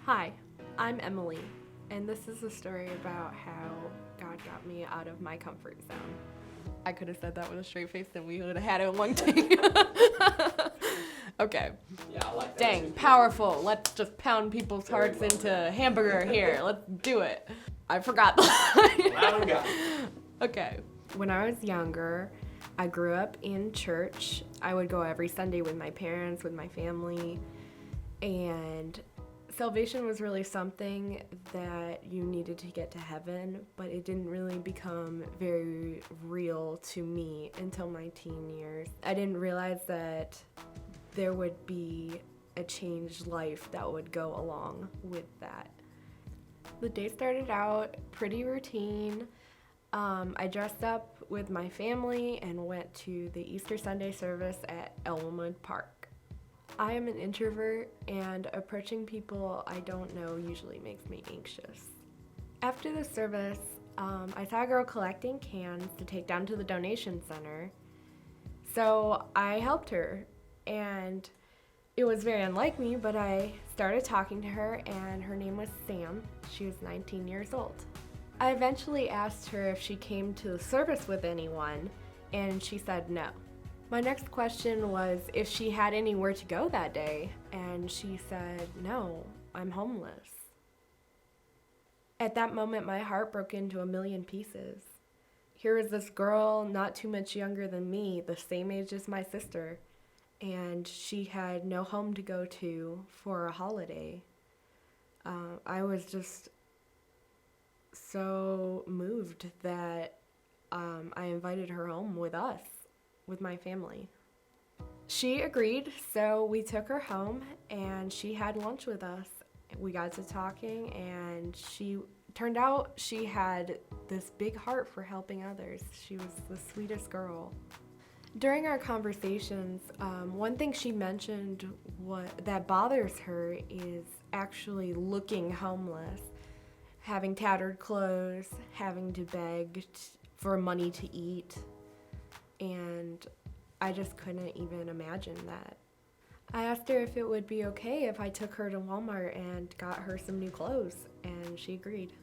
Hi, I'm Emily, and this is a story about how God got me out of my comfort zone. I could have said that with a straight face and we would have had it in one take. Okay. Yeah, I like that. Dang, powerful. Let's just pound people's hearts into hamburger here. Let's do it. I forgot the line. Loud and got. Okay. When I was younger, I grew up in church. I would go every Sunday with my parents, with my family, and salvation was really something that you needed to get to heaven, but it didn't really become very real to me until my teen years. I didn't realize that there would be a changed life that would go along with that. The day started out pretty routine. I dressed up with my family and went to the Easter Sunday service at Elmwood Park. I am an introvert, and approaching people I don't know usually makes me anxious. After the service, I saw a girl collecting cans to take down to the donation center, so I helped her, and it was very unlike me, but I started talking to her, and her name was Sam. She was 19 years old. I eventually asked her if she came to the service with anyone, and she said no. My next question was if she had anywhere to go that day, and she said, no, I'm homeless. At that moment, my heart broke into a million pieces. Here was this girl, not too much younger than me, the same age as my sister, and she had no home to go to for a holiday. I was just so moved that I invited her home with us, with my family. She agreed, so we took her home and she had lunch with us. We got to talking, and she turned out she had this big heart for helping others. She was the sweetest girl. During our conversations, one thing she mentioned that bothers her is actually looking homeless, having tattered clothes, having to beg for money to eat, and I just couldn't even imagine that. I asked her if it would be okay if I took her to Walmart and got her some new clothes, and she agreed.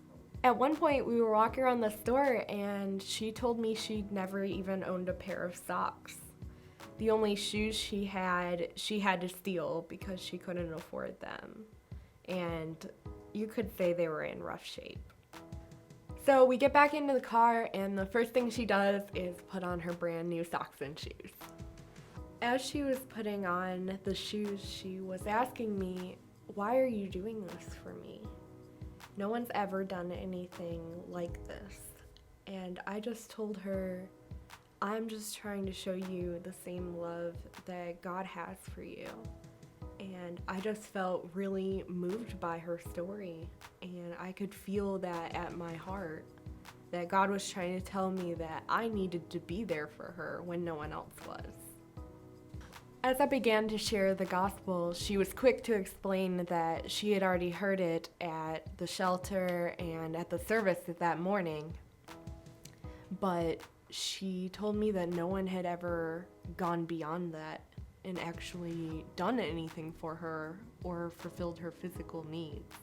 At one point, we were walking around the store, and she told me she'd never even owned a pair of socks. The only shoes she had to steal because she couldn't afford them, and you could say they were in rough shape. So we get back into the car, and the first thing she does is put on her brand new socks and shoes. As she was putting on the shoes, she was asking me, why are you doing this for me? No one's ever done anything like this. And I just told her, I'm just trying to show you the same love that God has for you. And I just felt really moved by her story, and I could feel that at my heart, that God was trying to tell me that I needed to be there for her when no one else was. As I began to share the gospel, she was quick to explain that she had already heard it at the shelter and at the service that morning, but she told me that no one had ever gone beyond that and actually done anything for her or fulfilled her physical needs.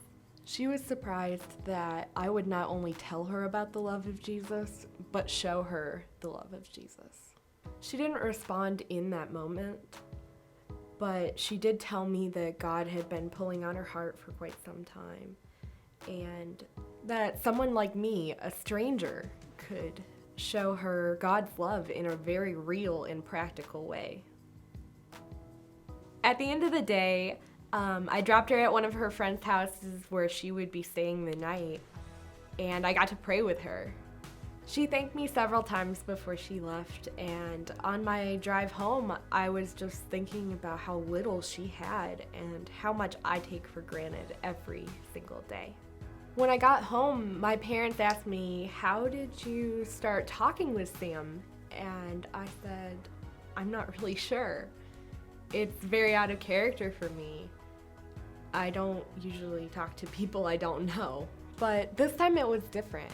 She was surprised that I would not only tell her about the love of Jesus, but show her the love of Jesus. She didn't respond in that moment, but she did tell me that God had been pulling on her heart for quite some time, and that someone like me, a stranger, could show her God's love in a very real and practical way. At the end of the day, I dropped her at one of her friends' houses where she would be staying the night, and I got to pray with her. She thanked me several times before she left, and on my drive home, I was just thinking about how little she had and how much I take for granted every single day. When I got home, my parents asked me, how did you start talking with Sam? And I said, I'm not really sure. It's very out of character for me. I don't usually talk to people I don't know, but this time it was different.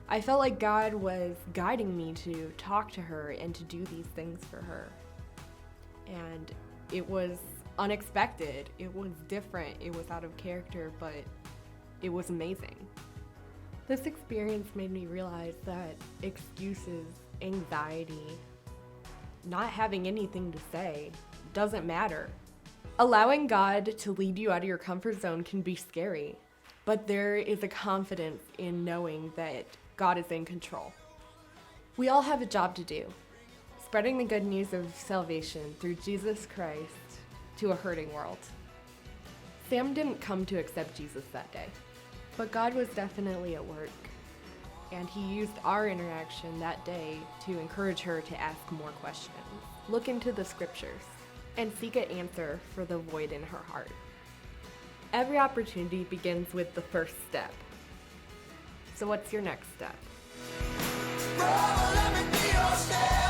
I felt like God was guiding me to talk to her and to do these things for her. And it was unexpected. It was different. It was out of character, but it was amazing. This experience made me realize that excuses, anxiety, not having anything to say doesn't matter. Allowing God to lead you out of your comfort zone can be scary, but there is a confidence in knowing that God is in control. We all have a job to do, spreading the good news of salvation through Jesus Christ to a hurting world. Sam didn't come to accept Jesus that day, but God was definitely at work, and he used our interaction that day to encourage her to ask more questions, look into the scriptures, and seek an answer for the void in her heart. Every opportunity begins with the first step. So what's your next step? Let me be your step.